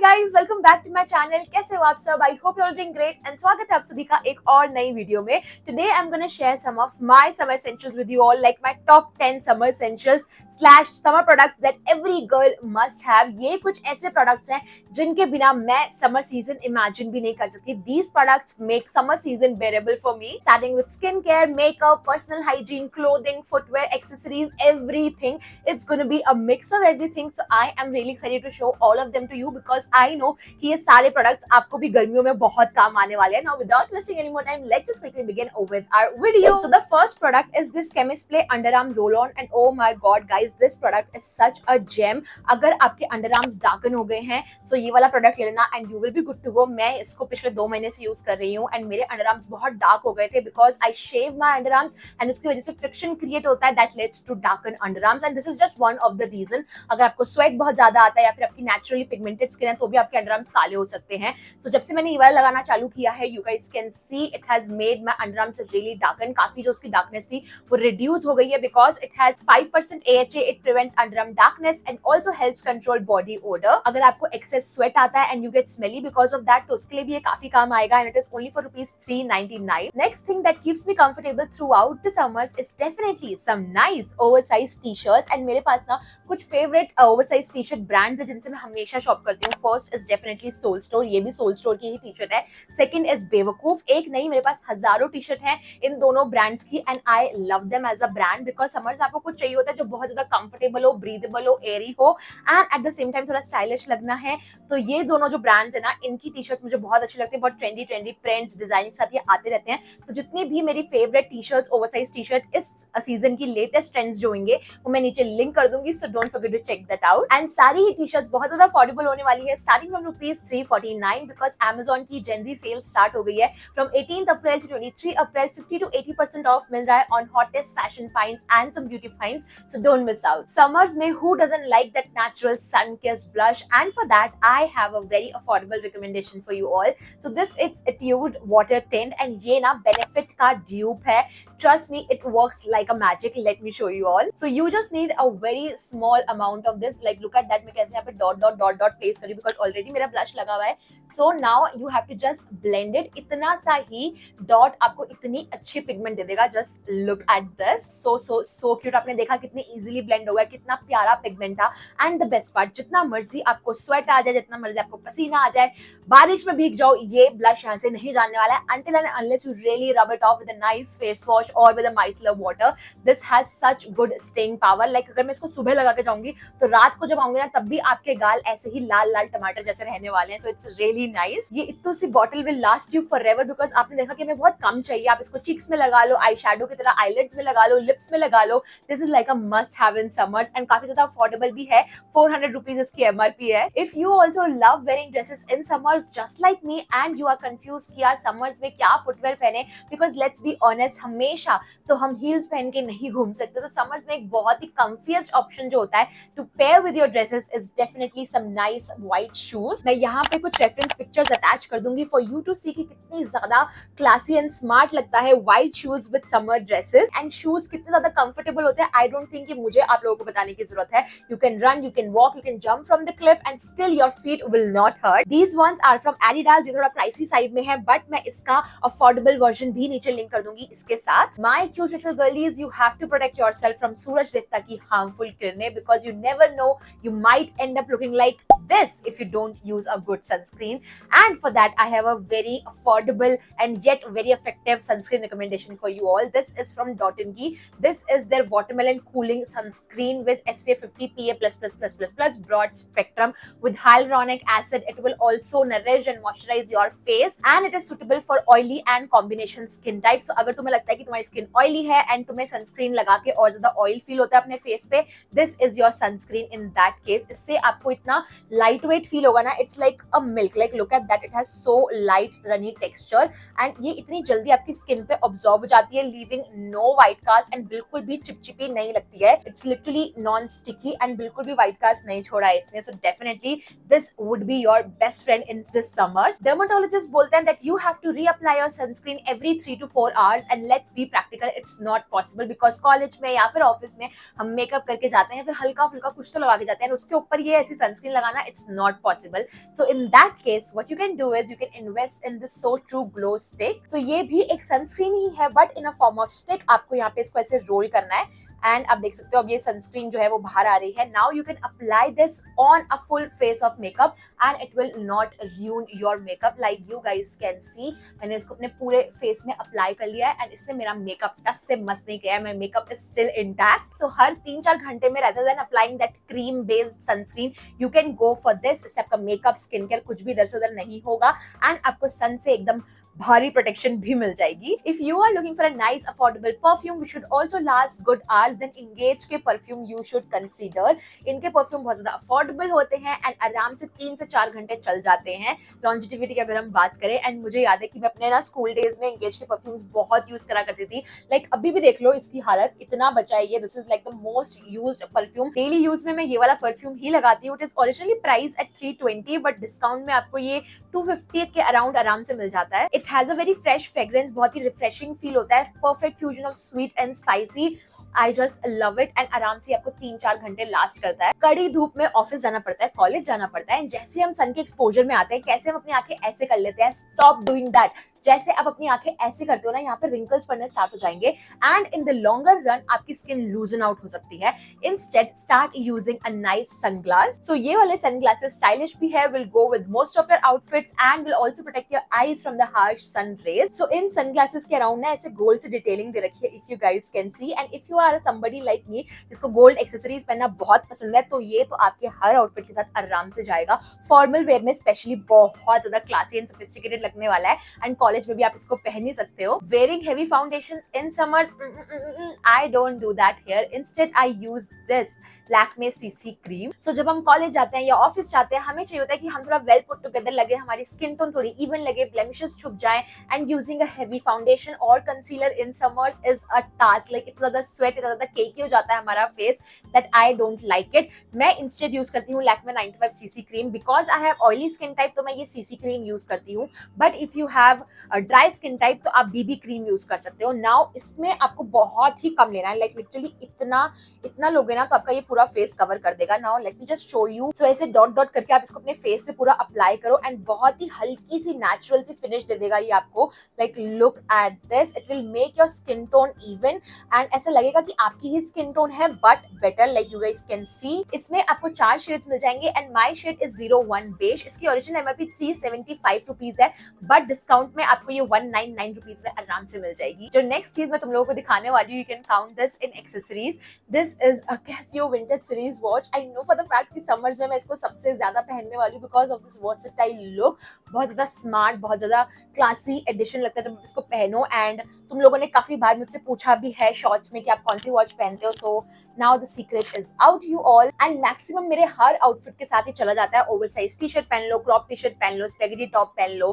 Guys, welcome back to my channel. कैसे हो आप सब? I hope you are doing great and स्वागत है आप सभी का एक और नई वीडियो में। Today I am gonna share some of my summer essentials with you all, like my top 10 summer essentials slash summer products that every girl must have. ये कुछ ऐसे प्रोडक्ट्स हैं जिनके बिना मैं समर सीजन इमेजिन भी नहीं कर सकती। These products make summer season बेरेबल for me, starting with skin care, makeup, personal hygiene, clothing, footwear, accessories, everything. It's going to be a mix of everything. So I am really excited to show all of them to you because I know कि ये सारे products आपको भी गर्मियों में बहुत काम आने वाले हैं. Now without wasting any more time, let's just quickly begin with our video. So the first product is this Chemist Play Underarm Roll-On, and oh my god guys, this product is such a gem. अगर आपके underarms darken हो गए हैं, so ये वाला product ले लेना and you will be good to go. मैं इसको पिछले 2 महीने से यूज कर रही हूँ and मेरे underarms बहुत dark हो गए थे because I shave my underarms and उसकी वजह से friction create होता है that leads to darken underarms, and this is just one of the reason. अगर आपको स्वेट बहुत ज्यादा आता है या फिर आपकी नेचुरली पिगमेंटेड स्किन है तो भी आपके अंडरआर्म्स काले हो सकते हैं. सो जब से मैंने ये वाला लगाना चालू किया है, you guys can see it has made my underarms really darken. काफी जो उसकी डार्कनेस थी वो रिड्यूस हो गई है because it has 5% AHA. It prevents underarm darkness and also helps control body odour. अगर आपको एक्सेस स्वेट आता है and you get smelly because of that तो उसके लिए भी ये काफी काम आएगा, and it is only for ₹399. Next thing that keeps me comfortable throughout the summers is definitely some nice oversize T-shirts. And मेरे पास ना कुछ favourite oversize T shirt brands है जिनसे मैं हमेशा शॉप करती हूँ. First is definitely Souled Store, ये भी सोल स्टोर की ही टी शर्ट है. Second is Bewakoof. एक नहीं, मेरे पास हजारों टी शर्ट हैं इन दोनों ब्रांड्स की, and I love them as a brand because summers आपको कुछ चाहिए होता है जो बहुत ज्यादा कंफर्टेबल हो, ब्रीदेबल हो, एयरी हो, and at the same time थोड़ा स्टाइलिश लगना है. तो ये दोनों जो ब्रांड्स है ना, इनकी टी शर्ट मुझे बहुत अच्छी लगती है. बहुत ट्रेंडी प्रिंट्स डिजाइन के साथ ये आते रहते हैं. तो जितनी भी मेरी favourite T shirt, oversize T shirt इस सीजन की लेटेस्ट ट्रेंड्स जो होंगे वो मैं नीचे लिंक कर दूंगी, so don't forget to check that out. And सारी ही टी शर्ट्स बहुत ज्यादा अफोर्डेबल होने वाली है, स्टार्टिंग फ्रॉम ₹349 बिकॉज Amazon की जेनजी सेल स्टार्ट हो गई है. From 18 April to 23 April 50 to 80% off मिल रहा है on hottest fashion finds and some beauty finds, so don't miss out. Summers में who doesn't like that natural sun kissed blush, and for that I have a very affordable recommendation for you all. So this is Etude water tint, and ये ना Benefit का dupe है. Trust me, it works like a magic. Let me show you all. So you just need a very small amount of this. Like look at that, मैं कैसे यहाँ पे dot place करी because already मेरा blush लगा हुआ है. So now you have to just blend it. इतना सा ही dot आपको इतनी अच्छी pigment दे देगा. Just look at this. So cute. आपने देखा कितनी easily blend हो गया, कितना प्यारा pigment था. And the best part, जितना मर्जी आपको sweat आ जाए, जितना मर्जी आपको पसीना आ जाए, बारिश में भीग जाओ, ये blush यहाँ से नहीं जाने वाला है until and unless you really rub it off with a nice face wash or with a micellar water. This has such good staying power. Like अगर मैं इसको सुबह लगा के जाऊंगी तो रात को जब आऊंगी ना तब भी आपके गाल ऐसे ही लाल लाल टमाटर जैसे रहने वाले हैं. So it's really nice. ये इतनी सी bottle will last you forever because आपने देखा कि हमें बहुत कम चाहिए. आप इसको cheeks में लगा लो, आई शैडो की तरह eyelids में लगा लो, lips में लगा लो. This is like a must have in summers and काफी ज्यादा affordable भी है. ₹400 इसकी MRP है. If you also love wearing dresses in summers just like me and you are confused कि यार summers में क्या footwear पहने, because let's be honest, हमेशा तो हम हील्स पहन के नहीं घूम सकते. तो समर्स में एक बहुत ही कंफीएस्ट ऑप्शन जो होता है to pair with your dresses is definitely some nice white shoes. मैं यहाँ पे कुछ रेफरेंस पिक्चर्स अटैच कर दूंगी फॉर यू टू सी कि कितनी ज्यादा क्लासी एंड स्मार्ट लगता है white shoes with summer dresses, and shoes कितने ज्यादा कंफर्टेबल होते हैं. आई डोंट थिंक कि मुझे आप लोगों को बताने की जरूरत है. You can run, you can walk, you can jump from the cliff and still your feet will not hurt. These ones are from Adidas. ये थोड़ा प्राइसी साइड में है बट मैं इसका अफोर्डेबल वर्जन भी नीचे लिंक कर दूंगी इसके साथ. My cute little girlies, you have to protect yourself from सूरज देवता की harmful किरणें because you never know, you might end up looking like this if you don't use a good sunscreen. And for that I have a very affordable and yet very effective sunscreen recommendation for you all. This is from Dot & Key. This is their watermelon cooling sunscreen with SPF 50 PA+++++ broad spectrum with hyaluronic acid. It will also nourish and moisturize your face and it is suitable for oily and combination skin type. So अगर तुम्हें लगता है कि तुम्हारी skin oily है and तुम्हें sunscreen लगा के और ज्यादा ऑयल फील होता है अपने फेस पे, this is your sunscreen in that case. इससे आपको इतना लाइट वेट फील होगा ना, it's like a milk. Like look at that, it has so light runny texture and ये इतनी जल्दी आपकी स्किन पे ऑब्जॉर्ब हो जाती है, leaving no white cast and बिल्कुल भी चिपचिपी नहीं लगती है. It's literally non sticky and बिल्कुल भी व्हाइट कास्ट नहीं छोड़ा है इसने. So definitely this would be your best friend in this summers. Dermatologist बोलते हैं that you have to reapply your sunscreen every 3 to 4 hours and let's be practical, it's not possible because college में या फिर office में हम makeup करके जाते हैं, फिर हल्का फुल्का कुछ तो लगा के जाते हैं, उसके ऊपर ये ऐसी सनस्क्रीन लगाना it's not not possible. So in that case, what you can do is you can invest in this So True Glow Stick. So ये भी एक सनस्क्रीन ही है but in a form of stick. आपको यहाँ पे इसको ऐसे रोल करना है एंड आप देख सकते हो अब ये सनस्क्रीन जो है वो बाहर आ रही है. Now you can apply this on a full face of makeup and it will not ruin your makeup. Like you guys can सी, मैंने इसको अपने पूरे फेस में अप्लाई कर लिया है एंड इसने मेरा मेकअप टच से मस नहीं किया है. My makeup is still intact. So हर 3-4 घंटे में rather than applying that cream based sunscreen you can go for this. इससे आपका मेकअप स्किन केयर कुछ भी इधर से उधर नहीं होगा एंड आपको सन से एकदम भारी प्रोटेक्शन भी मिल जाएगी. If you are looking for a nice affordable perfume which should also last good hours, then Engage के परफ्यूम यू शुड कंसीडर. इनके परफ्यूम बहुत ज्यादा अफोर्डेबल होते हैं एंड आराम से 3 से 4 घंटे चल जाते हैं. लॉन्जिटिविटी की अगर हम बात करें, एंड मुझे याद है कि मैं अपने ना स्कूल डेज में इंगेज के परफ्यूम्स बहुत यूज करा करती थी. लाइक अभी भी देख लो इसकी हालत इतना बचा है. This is like the most used perfume. Daily use में मैं ये वाला परफ्यूम ही लगाती हूँ. It is originally price at 320 but discount में आपको ये 250 के अराउंड आराम से मिल जाता है. It has a very fresh fragrance, बहुत ही रिफ्रेशिंग फील होता है. Perfect fusion of sweet and spicy. I just love it and आराम से आपको 3-4 घंटे लास्ट करता है. कड़ी धूप में ऑफिस जाना पड़ता है, कॉलेज जाना पड़ता है, जैसे हम सन के एक्सपोजर में आते हैं कैसे हम अपनी आंखें ऐसे कर लेते हैं. Stop doing that. जैसे आप अपनी आंखें ऐसे करते हो ना, यहाँ पे रिंकल्स पड़ने स्टार्ट हो जाएंगे and in the longer run आपकी स्किन लूजन आउट हो सकती है. Instead start using a nice sunglass. So ये वाले सनग्लासेस स्टाइलिश भी है, will go with most of your outfits and will also protect your eyes from the harsh sun rays. So इन sunglasses के around ना ऐसे गोल्ड से detailing दे रखी है, if you guys can see. And if you are somebody like me जिसको gold accessories पहनना बहुत पसंद है, तो ये तो आपके हर आउटफिट के साथ आराम से जाएगा. फॉर्मल वेयर में स्पेशली बहुत ज्यादा क्लासी एंड सोफिस्टिकेटेड लगने वाला है एंड कॉलेज में भी आप इसको पहन ही सकते हो. Wearing heavy foundations in summers, I don't do that here. Instead I use this Lakme CC cream. So जब हम कॉलेज जाते हैं या ऑफिस जाते हैं, हमें चाहिए होता है कि हम थोड़ा वेल पुट टुगेदर लगे, हमारी स्किन टोन थोड़ी इवन लगे, ब्लेमिशेस छुप जाएं. And using a heavy foundation और concealer in summers is a task. Like इतना ज्यादा स्वेट, इतना ज्यादा केकी हो जाता है हमारा face that I don't like it. मैं इंस्टेड यूज करती हूँ Lakme 95 CC cream. Because I have oily skin type तो मैं ये सीसी क्रीम यूज करती हूँ. But if you have dry skin type तो आप बीबी क्रीम यूज कर सकते हो. नाउ इसमें आपको बहुत ही कम लेना है. लाइक लिटरली इतना लोगे ना तो आपका ये पूरा फेस कवर कर देगा. Now let me just show you. So ऐसे डॉट डॉट करके आप इसको अपने फेस पे पूरा अप्लाई करो एंड बहुत ही हल्की सी नेचुरल सी फिनिश दे देगा ये आपको. Like look at this, it will make your skin tone even and ऐसा लगेगा कि आपकी ही स्किन टोन है but better. Like you guys can see, इसमें आपको 4 शेड्स मिल जाएंगे and my shade is 01 beige. इसकी ओरिजिनल एमआरपी 375 रुपीज है बट डिस्काउंट में आपको ये 199 रुपीज में आराम से मिल जाएगी. जो नेक्स्ट चीज मैं तुम लोगों को दिखाने वाली हूँ, you can count this in accessories. This is a Casio vintage series watch. I know for the fact कि समर्स में मैं इसको सबसे ज्यादा पहनने वाली हूँ because of this versatile look. बहुत ज्यादा स्मार्ट, बहुत ज्यादा क्लासी एडिशन लगता है जब इसको पहनो. एंड तुम लोगों ने काफी बार मुझसे पूछा भी है शॉर्ट्स में कि आप कौन सी वॉच पहनते हो. So now the secret is out you all. And maximum मेरे हर आउटफिट के साथ ही चला जाता है. ओवरसाइज टी शर्ट पहन लो, क्रॉप टी शर्ट पहन लो, स्पेगेटी टॉप पहन लो,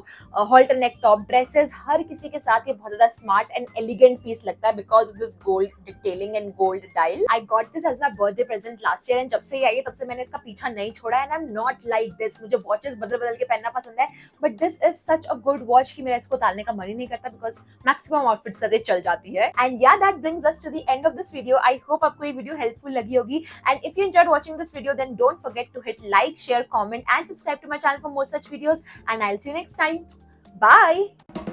हॉल्टर नेक टॉप, ड्रेसेस, हर किसी के साथ ये बहुत ज्यादा स्मार्ट एंड एलिगेंट पीस लगता है because of this gold detailing and gold dial. I got this as my birthday present last year and जब से ये आई है तब से मैंने इसका पीछा नहीं छोड़ा. And I am not like this. मुझे वॉचेस बदल बदल के पहनना पसंद है but this is such a good watch कि मेरा इसको उतारने का मन ही नहीं करता बिकॉज मैक्सिमम आउटफिट्स से चल जाती है. एंड या that brings us to the end of this video. I hope आपको ये वीडियो हेल्पफुल लगी होगी. And if you enjoyed watching this video, then don't forget to hit like, share, comment and subscribe to my channel for more such videos. And I'll see you next time. Bye.